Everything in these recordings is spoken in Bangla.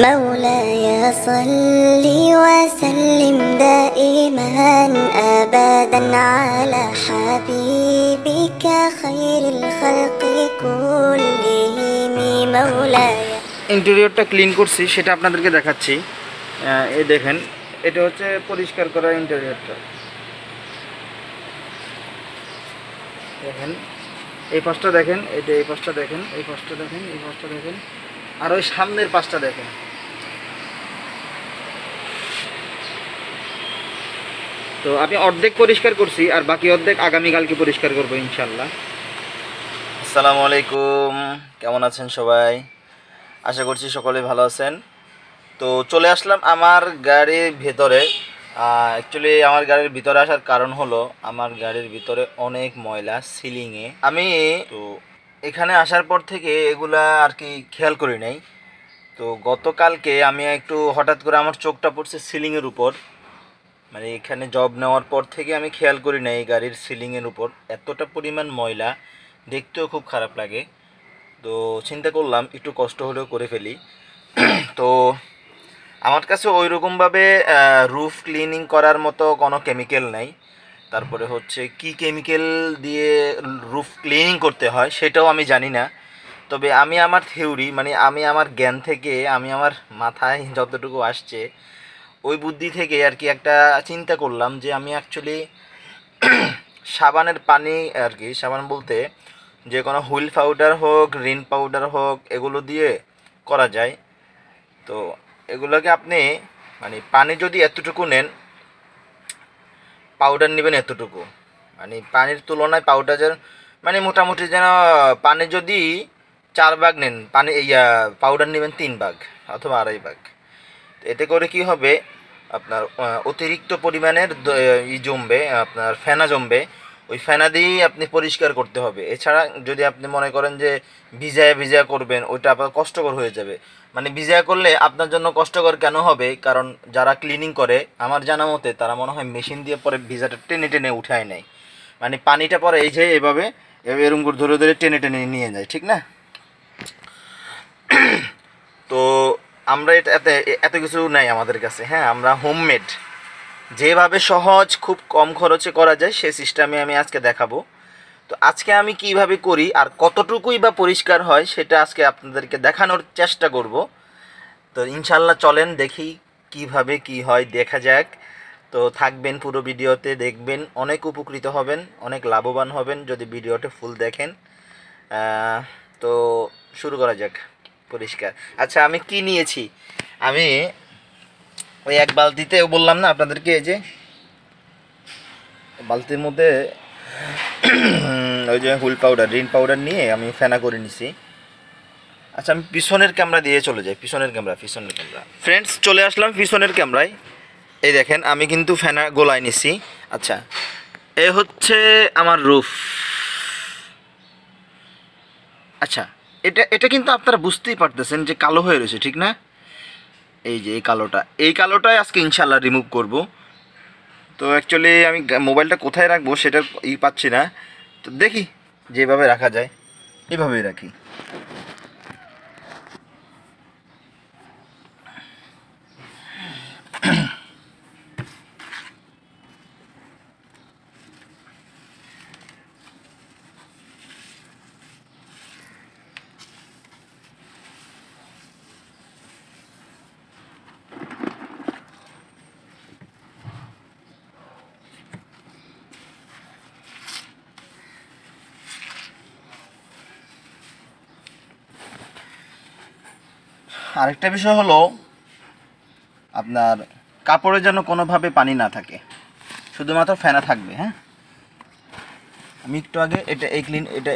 مولاي صل وسلم دائما أبدا على حبيبك خير الخلق كلهم مولاي। ইন্টেরিয়রটা ক্লিন করছি সেটা আপনাদেরকে দেখাচ্ছি। এই দেখেন, এটা হচ্ছে পরিষ্কার করা ইন্টেরিয়রটা। দেখেন এই পাশটা দেখেন, এটা এই পাশটা দেখেন, এই পাশটা দেখেন, এই পাশটা দেখেন, আর ওই সামনের পাশটা দেখেন। তো আমি অর্ধেক পরিষ্কার করছি, আর বাকি অর্ধেক আগামীকালকে পরিষ্কার করবো ইনশাল্লাহ। আসসালামু আলাইকুম, কেমন আছেন সবাই? আশা করছি সকলে ভালো আছেন। তো চলে আসলাম আমার গাড়ির ভেতরে। অ্যাকচুয়ালি আমার গাড়ির ভিতরে আসার কারণ হলো আমার গাড়ির ভিতরে অনেক ময়লা সিলিংয়ে। আমি তো এখানে আসার পর থেকে এগুলা আর কি খেয়াল করি নাই। তো গতকালকে আমি একটু হঠাৎ করে আমার চোখটা পড়ছে সিলিংয়ের উপর। মানে এখানে জব নেওয়ার পর থেকে আমি খেয়াল করি নাই এই গাড়ির সিলিংয়ের উপর এতটা পরিমাণ ময়লা, দেখতেও খুব খারাপ লাগে। তো চিন্তা করলাম একটু কষ্ট হলেও করে ফেলি। তো আমার কাছে ওই রকমভাবে রুফ ক্লিনিং করার মতো কোনো কেমিক্যাল নাই। তারপরে হচ্ছে কি কেমিক্যাল দিয়ে রুফ ক্লিনিং করতে হয় সেটাও আমি জানি না। তবে আমি আমার থিওরি, মানে আমি আমার জ্ঞান থেকে, আমি আমার মাথায় যতটুকু আসছে ওই বুদ্ধি থেকে আর কি একটা চিন্তা করলাম যে আমি অ্যাকচুয়ালি সাবানের পানি, আর কি সাবান বলতে যে কোনো হুইল পাউডার হোক, রিন পাউডার হোক, এগুলো দিয়ে করা যায়। তো এগুলোকে আপনি মানে পানি যদি এতটুকু নেন, পাউডার নেবেন এতটুকু, মানে পানির তুলনায় পাউডার যেন মানে মোটামুটি যেন পানি যদি 4 ভাগ নেন, পানি পাউডার নেবেন 3 ভাগ অথবা 2.5 ভাগ। এতে করে কি হবে, আপনার অতিরিক্ত পরিমাণের জমবে, আপনার ফেনা জমবে। ওই ফেনা দিয়েই আপনি পরিষ্কার করতে হবে। এছাড়া যদি আপনি মনে করেন যে ভিজায়া করবেন, ওইটা আপনার কষ্টকর হয়ে যাবে। মানে ভিজায়া করলে আপনার জন্য কষ্টকর কেন হবে, কারণ যারা ক্লিনিং করে আমার জানা মতে তারা মনে হয় মেশিন দিয়ে পরে ভিজাটা টেনে টেনে উঠায় নেয়। মানে পানিটা পরে এই যে এভাবে এরকম করে ধরে ধরে টেনে টেনে নিয়ে যায়, ঠিক না? তো আমরা এত কিছু নাই আমাদের কাছে। হ্যাঁ, আমরা হোমমেড যেভাবে সহজ খুব কম খরচে করা যায় সেই সিস্টেমে আমি আজকে দেখাবো। তো আজকে আমি কিভাবে করি আর কতটুকুই বা পরিষ্কার হয় সেটা আজকে আপনাদেরকে দেখানোর চেষ্টা করব। তো ইনশাল্লাহ চলেন দেখি কিভাবে কি হয়, দেখা যাক। তো থাকবেন পুরো ভিডিওতে, দেখবেন, অনেক উপকৃত হবেন, অনেক লাভবান হবেন যদি ভিডিওটা ফুল দেখেন। তো শুরু করা যাক পরিষ্কার। আচ্ছা, আমি কি নিয়েছি? আমি ওই এক বালতিতে বললাম না আপনাদেরকে, এই যে বালতির মধ্যে ওই যে হুইল পাউডার, রিন পাউডার নিয়ে আমি ফেনা করে নিছি। আচ্ছা, আমি পিছনের ক্যামেরা দিয়ে চলে যাই। পিছনের ক্যামেরা ফ্রেন্ডস, চলে আসলাম পিছনের ক্যামেরায়। এই দেখেন আমি কিন্তু ফেনা গোলায় নিছি। আচ্ছা, এ হচ্ছে আমার রুফ। আচ্ছা, এটা কিন্তু আপনারা বুঝতেই পারতেছেন যে কালো হয়ে রয়েছে, ঠিক না? এই যে এই কালোটাই আজকে ইনশাল্লাহ রিমুভ করব। তো অ্যাকচুয়ালি আমি মোবাইলটা কোথায় রাখবো সেটা পাচ্ছি না। তো দেখি যেভাবে রাখা যায় এভাবেই রাখি। আরেকটা বিষয় হলো আপনার কাপড়ে যেন কোনোভাবে পানি না থাকে, শুধুমাত্র ফেনা থাকবে। হ্যাঁ, আমি একটু আগে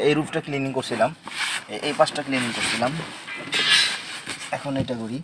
এই রুফটা ক্লিনিং করছিলাম, এই পাশটা ক্লিনিং করছিলাম। এখন এটা করি।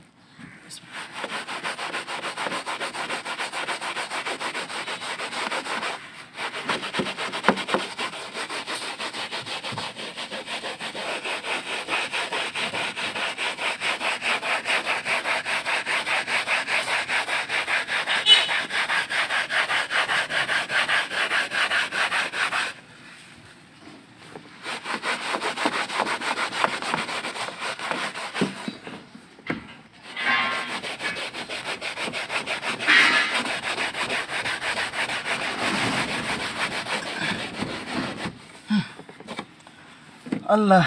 আল্লাহ,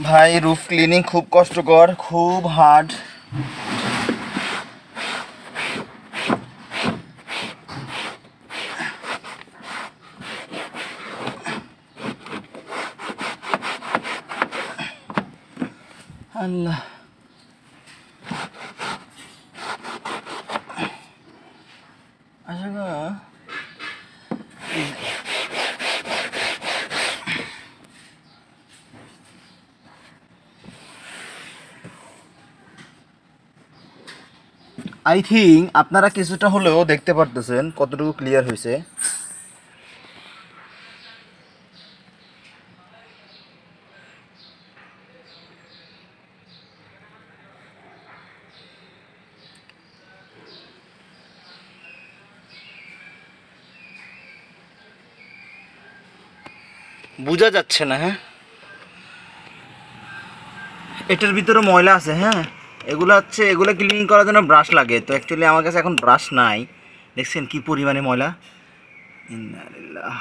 ভাই রুফ ক্লিনিং খুব কষ্টকর, খুব হার্ড। আল্লাহ, আচ্ছা গো, আই থিঙ্ক আপনারা কিছুটা হলেও দেখতে পারতেছেন কতটুকু ক্লিয়ার হয়েছে। বোঝা যাচ্ছে না, হ্যাঁ এটার ভিতরে ময়লা আছে। হ্যাঁ এগুলো হচ্ছে, এগুলো ক্লিনিং করার জন্য ব্রাশ লাগে, তো অ্যাকচুয়ালি আমার কাছে এখন ব্রাশ নাই। দেখছেন কি পরিমাণে ময়লা, ইন্নালিল্লাহ,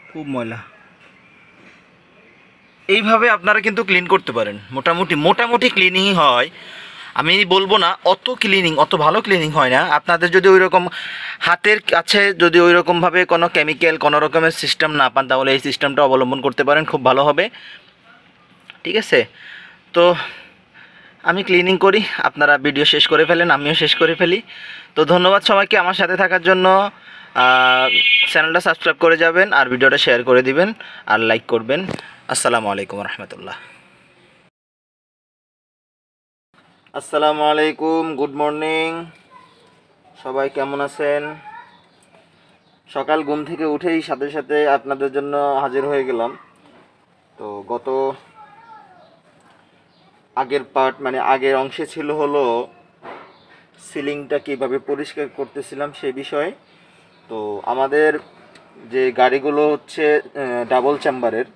খুব ময়লা। এইভাবে আপনারা কিন্তু ক্লিন করতে পারেন, মোটামুটি ক্লিনিংই হয়। আমি বলবো না অত ক্লিনিং, অত ভালো ক্লিনিং হয় না। আপনাদের যদি ওই রকম হাতের কাছে যদি ওই রকমভাবে কোনো কেমিক্যাল কোনো রকমের সিস্টেম না পান, তাহলে এই সিস্টেমটা অবলম্বন করতে পারেন, খুব ভালো হবে। ঠিক আছে, তো আমি ক্লিনিং করি, আপনারা ভিডিও শেষ করে ফেলেন, আমিও শেষ করে ফেলি। তো ধন্যবাদ সবাইকে আমার সাথে থাকার জন্য। চ্যানেলটা সাবস্ক্রাইব করে যাবেন, আর ভিডিওটা শেয়ার করে দিবেন, আর লাইক করবেন। আসসালামু আলাইকুম রহমতুল্লাহ। আসসালামু আলাইকুম, গুড মর্নিং, সবাই কেমন আছেন? সকাল ঘুম থেকে উঠেই সাথে সাথে আপনাদের জন্য হাজির হয়ে গেলাম। তো গত আগের পার্ট, মানে আগের অংশে ছিল হলো সিলিংটা কীভাবে পরিষ্কার করতেছিলাম সেই বিষয়ে। তো আমাদের যে গাড়িগুলো হচ্ছে ডাবল চেম্বারের,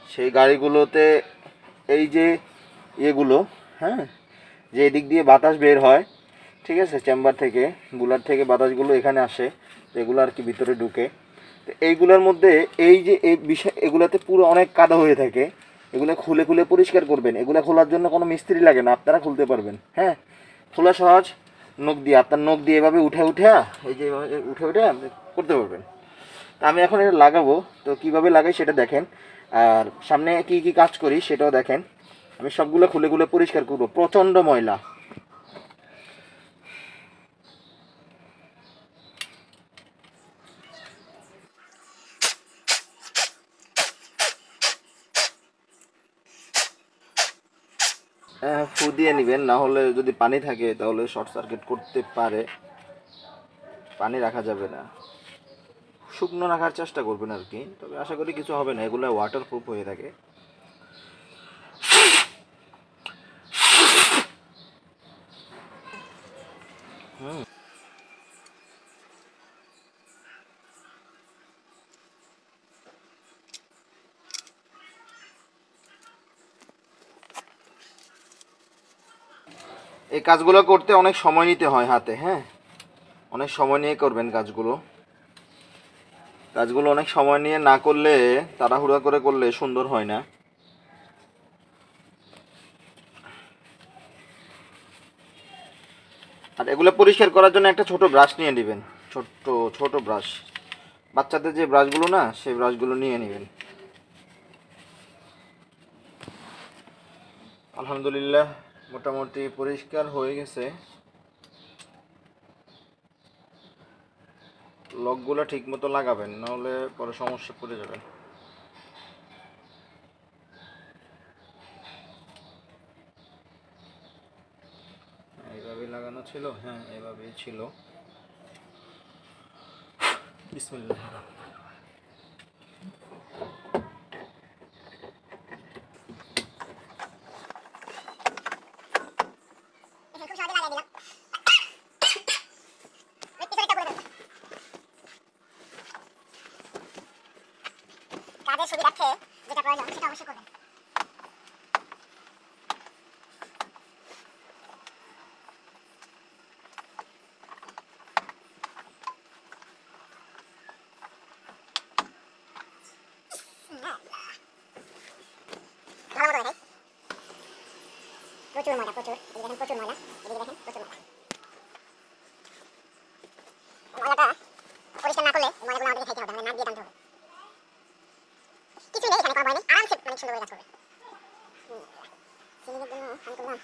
সেই গাড়িগুলোতে এই যে ইয়েগুলো, হ্যাঁ, যে এদিক দিয়ে বাতাস বের হয়, ঠিক আছে, চেম্বার থেকে, বুলার থেকে বাতাসগুলো এখানে আসে, তো এগুলো আর কি ভিতরে ঢুকে। তো এইগুলোর মধ্যে এই যে এই বিষয়, এগুলোতে পুরো অনেক কাদা হয়ে থাকে। এগুলো খুলে খুলে পরিষ্কার করবেন। এগুলো খোলার জন্য কোনো মিস্ত্রি লাগে না, আপনারা খুলতে পারবেন। হ্যাঁ, খোলা সহজ, নখ দিয়ে, আপনার নখ দিয়ে এভাবে উঠে এই যে উঠে আপনি করতে পারবেন। আমি এখন এটা লাগাবো, তো কিভাবে লাগাই সেটা দেখেন, আর সামনে কি কি কাজ করি সেটাও দেখেন। আমি সবগুলো খুলে খুলে পরিষ্কার করবো, প্রচণ্ড ময়লা। ফু দিয়ে নেবেন, না হলে যদি পানি থাকে তাহলে শর্ট সার্কিট করতে পারে, পানি রাখা যাবে না, শুকনো রাখার চেষ্টা করবেন আর কি। তবে আশা করি কিছু হবে না, এগুলো ওয়াটারপ্রুফ হয়ে থাকে। এই কাজগুলো করতে অনেক সময় নিতে হয় হাতে, হ্যাঁ, অনেক সময় নিয়ে করবেন কাজগুলো। অনেক সময় নিয়ে না করলে, তাড়াহুড়া করে করলে সুন্দর হয় না। আর এগুলো পরিষ্কার করার জন্য একটা ছোট ব্রাশ নিয়ে নেবেন, ছোট ব্রাশ, বাচ্চাদের যে ব্রাশগুলো না, সেই ব্রাশগুলো নিয়ে নেবেন। আলহামদুলিল্লাহ, মোটামুটি পরিষ্কার হয়ে গেছে। লকগুলো ঠিক মতো লাগাবেন, নাহলে পরে সমস্যা পড়ে যাবেন। এইভাবেই লাগানো ছিল, হ্যাঁ এইভাবেই ছিল। বিসমিল্লাহ। কাজের সুবিধার্থে যেটা প্রয়োজন সেটা অবশ্যই করবেন। প্রচুর ময়লা, প্রচুর। এই দেখেন প্রচুর ময়লা, এদিকে দেখেন প্রচুর ময়লা। ময়লাটা পরিষ্কার না করলে ময়লাগুলো আমাদেরকে খাইতে হবে, আমাদের নাক দিয়ে টানতে হবে। কিছু নেই এখানে, কোনো ভয় নেই, আরামসে মানে সুন্দর করে কাজ করবে। সিলিংয়ের জন্য আমি করলাম।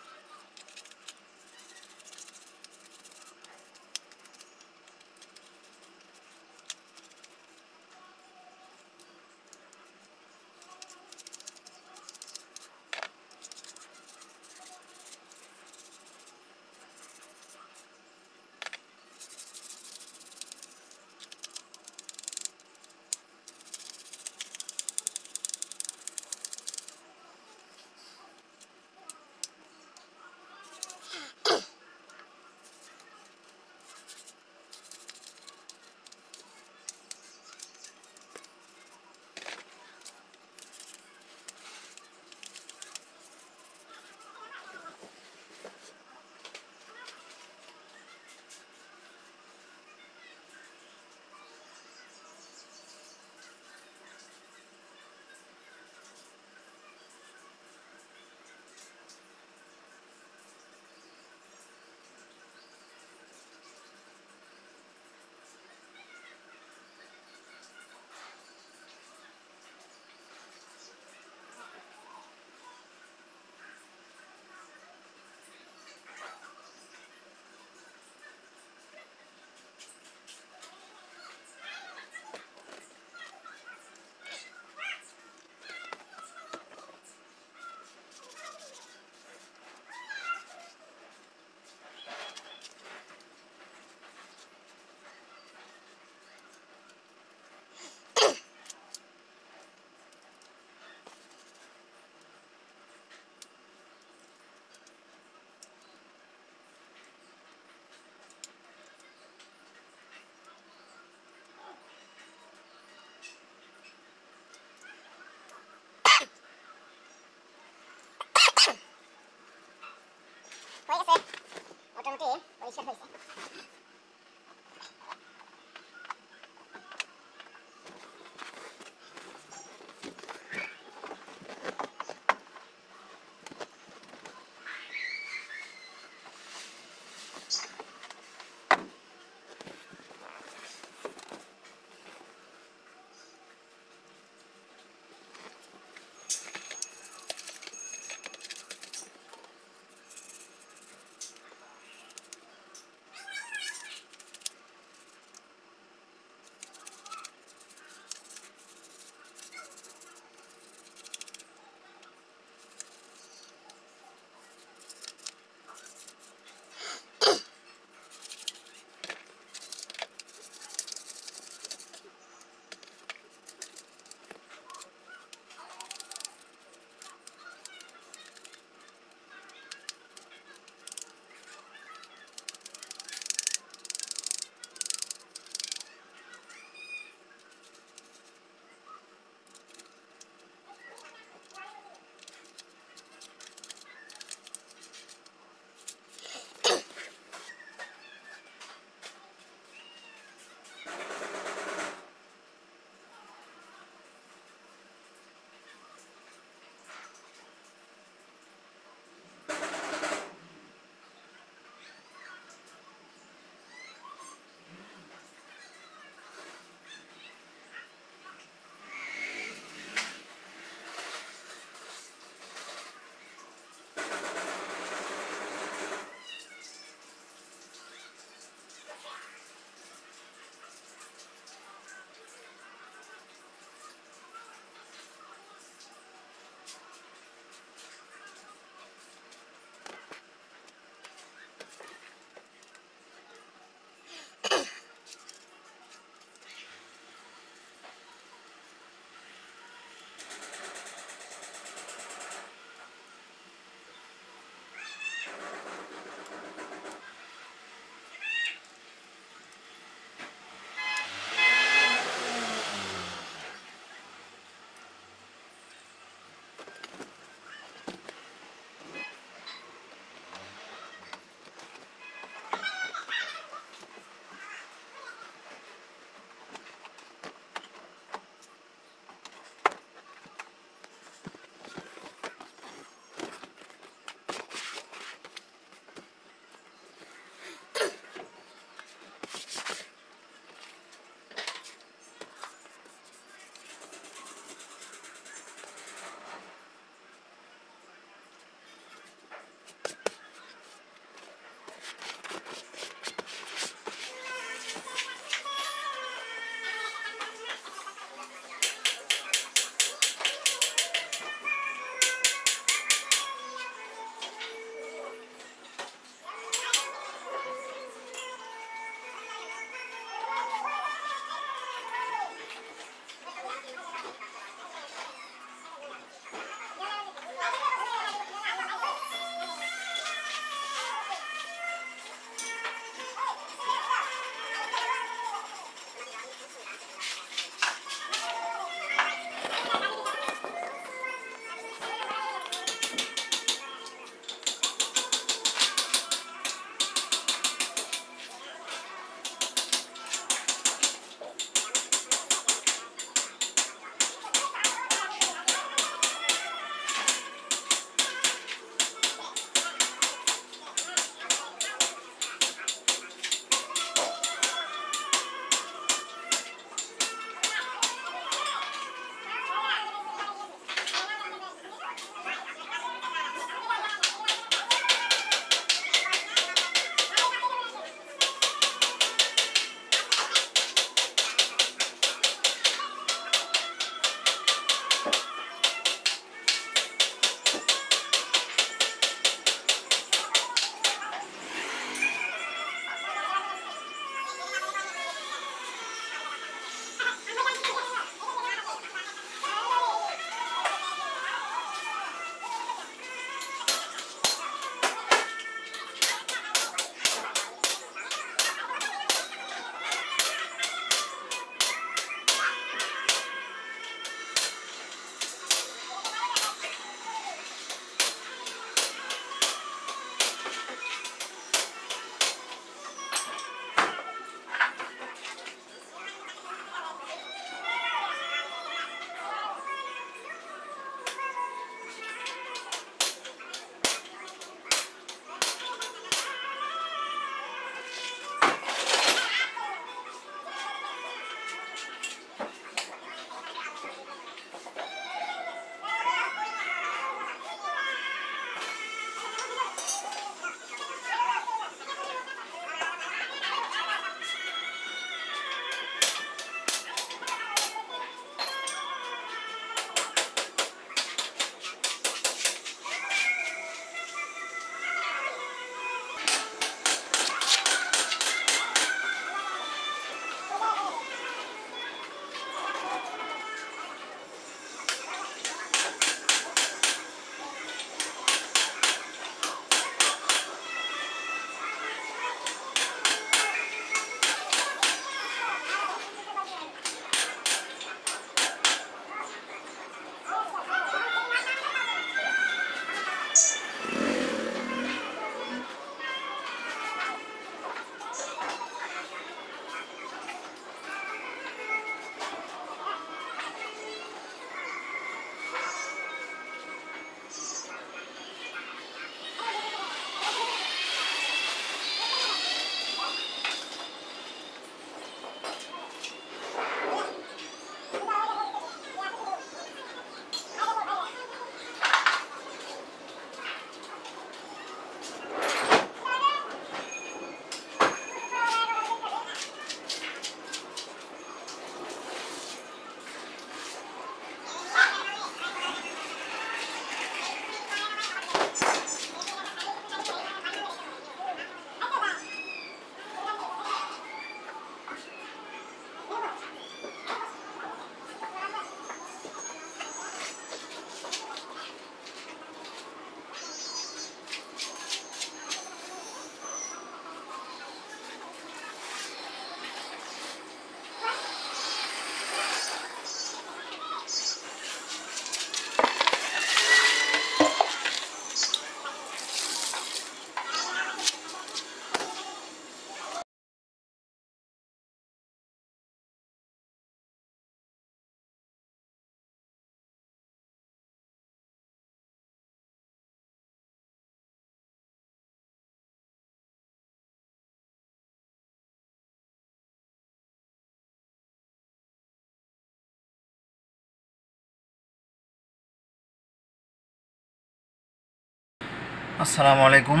আসসালামু আলাইকুম।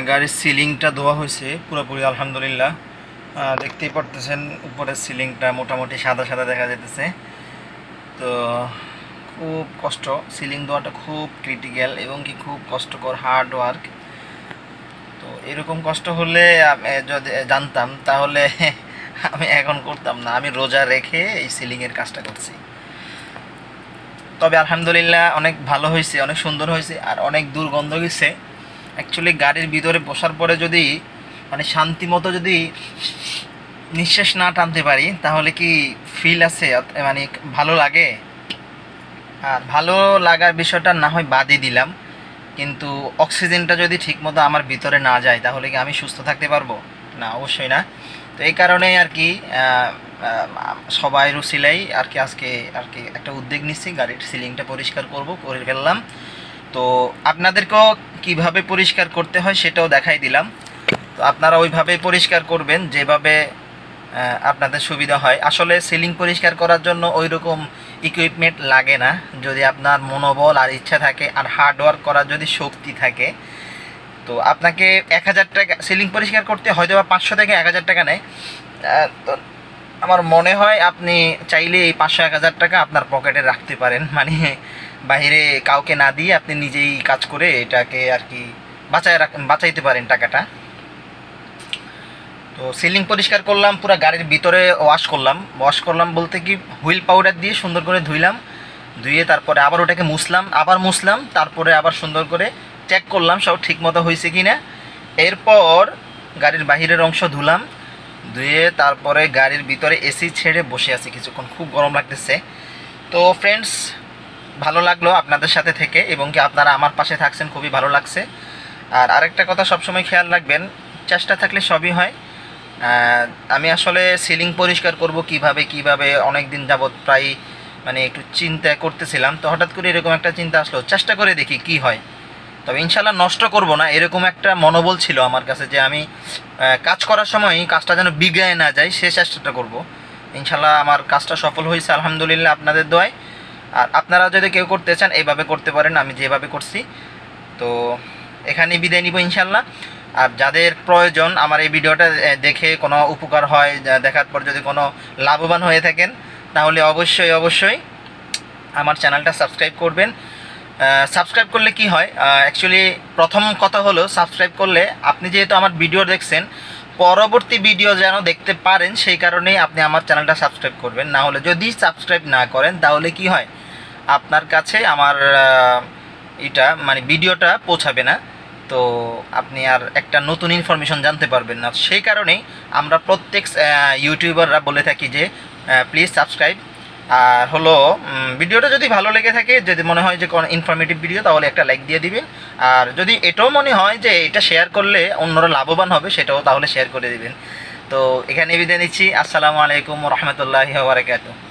গাড়ির সিলিংটা ধোয়া হয়েছে পুরোপুরি আলহামদুলিল্লাহ। দেখতেই পারতেছেন উপরের সিলিংটা মোটামুটি সাদা সাদা দেখা যাইতেছে। তো খুব কষ্ট, সিলিং ধোয়াটা খুব ক্রিটিক্যাল এবং কি খুব কষ্টকর, হার্ড ওয়ার্ক। তো এরকম কষ্ট হলে যদি জানতাম তাহলে আমি এখন করতাম না, আমি রোজা রেখে এই সিলিংয়ের কাজটা করছি। তবে আলহামদুলিল্লাহ অনেক ভালো হয়েছে, অনেক সুন্দর হয়েছে, আর অনেক দুর্গন্ধ গেছে। অ্যাকচুয়ালি গাড়ির ভিতরে বসার পরে যদি মানে শান্তি মতো যদি নিঃশ্বাস না টানতে পারি তাহলে কি ফিল আছে, মানে ভালো লাগে? আর ভালো লাগার বিষয়টা না হয় বাদই দিলাম, কিন্তু অক্সিজেনটা যদি ঠিকমতো আমার ভিতরে না যায় তাহলে কি আমি সুস্থ থাকতে পারবো? না, অবশ্যই না। তো এই কারণেই আর কি সবাই রুসিলাই আর কি আজকে আর কি একটা উদ্যোগ নিচ্ছি, গাড়ির সিলিংটা পরিষ্কার করে ফেললাম। তো আপনাদেরকেও কিভাবে পরিষ্কার করতে হয় সেটাও দেখাই দিলাম। তো আপনারা ওইভাবেই পরিষ্কার করবেন যেভাবে আপনাদের সুবিধা হয়। আসলে সিলিং পরিষ্কার করার জন্য ওই রকম ইকুইপমেন্ট লাগে না, যদি আপনার মনোবল আর ইচ্ছা থাকে আর হার্ডওয়ার্ক করার যদি শক্তি থাকে। তো আপনাকে 1000 টাকা সিলিং পরিষ্কার করতে হয়তো বা 500 থেকে 1000 টাকা নেয়। তো আমার মনে হয় আপনি চাইলে এই 500-1000 টাকা আপনার পকেটে রাখতে পারেন, মানে বাইরে কাউকে না দিয়ে আপনি নিজেই কাজ করে এটাকে আর কি বাঁচাইতে পারেন টাকাটা। তো সিলিং পরিষ্কার করলাম, পুরো গাড়ির ভিতরে ওয়াশ করলাম বলতে কি হুইল পাউডার দিয়ে সুন্দর করে ধুয়ে তারপরে আবার ওটাকে মুছলাম, তারপরে আবার সুন্দর করে চেক করলাম সব ঠিকমতো হয়েছে কি না। এরপর গাড়ির বাহিরের অংশ ধুয়ে তারপরে গাড়ির ভিতরে এসি ছেড়ে বসে আছি কিছুক্ষণ, খুব গরম লাগতেছে। তো ফ্রেন্ডস, ভালো লাগলো আপনাদের সাথে থেকে, এবং কি আপনারা আমার পাশে থাকছেন, খুবই ভালো লাগছে। আর আরেকটা কথা সবসময় খেয়াল রাখবেন, চেষ্টা থাকলে সবই হয়। আমি আসলে সিলিং পরিষ্কার করব কিভাবে অনেক দিন যাবৎ প্রায় মানে একটু চিন্তা করতেছিলাম। তো হঠাৎ করে এরকম একটা চিন্তা আসলো, চেষ্টা করে দেখি কি হয়। তবে ইনশাল্লাহ নষ্ট করব না, এরকম একটা মনোবল ছিল আমার কাছে যে আমি কাজ করার সময় কাজটা যেন বিগড়ে না যায়, সে চেষ্টাটা করব। ইনশাল্লাহ আমার কাজটা সফল হয়েছে আলহামদুলিল্লাহ আপনাদের দোয়ায়। আর আপনারা যদি কেউ করতে চান এইভাবে করতে পারেন, আমি যেভাবে করছি। তো এখানেই বিদায় নিব ইনশাল্লাহ। আর যাদের প্রয়োজন আমার এই ভিডিওটা দেখে কোনো উপকার হয়, দেখার পর যদি কোনো লাভবান হয়ে থাকেন তাহলে অবশ্যই আমার চ্যানেলটা সাবস্ক্রাইব করবেন। সাবস্ক্রাইব করলে কি হয়, অ্যাকচুয়ালি প্রথম কথা হলো সাবস্ক্রাইব করলে আপনি যেহেতু আমার ভিডিও দেখছেন, পরবর্তী ভিডিও যেন দেখতে পারেন সেই কারণেই আপনি আমার চ্যানেলটা সাবস্ক্রাইব করবেন। না হলে যদি সাবস্ক্রাইব না করেন তাহলে কি হয়, আপনার কাছে আমার মানে ভিডিওটা পৌঁছাবে না। তো আপনি আর একটা নতুন ইনফরমেশন জানতে পারবেন না। সেই কারণেই আমরা প্রত্যেক ইউটিউবাররা বলে থাকি যে প্লিজ সাবস্ক্রাইব। আর হলো ভিডিওটা যদি ভালো লেগে থাকে, যদি মনে হয় যে কোনো ইনফরমেটিভ ভিডিও, তাহলে একটা লাইক দিয়ে দিবেন। আর যদি এটাও মনে হয় যে এটা শেয়ার করলে অন্যরা লাভবান হবে, সেটাও তাহলে শেয়ার করে দিবেন। তো এখানে বিদায় নিচ্ছি। আসসালামু আলাইকুম ওয়া রাহমাতুল্লাহি ওয়া বারাকাতুহু।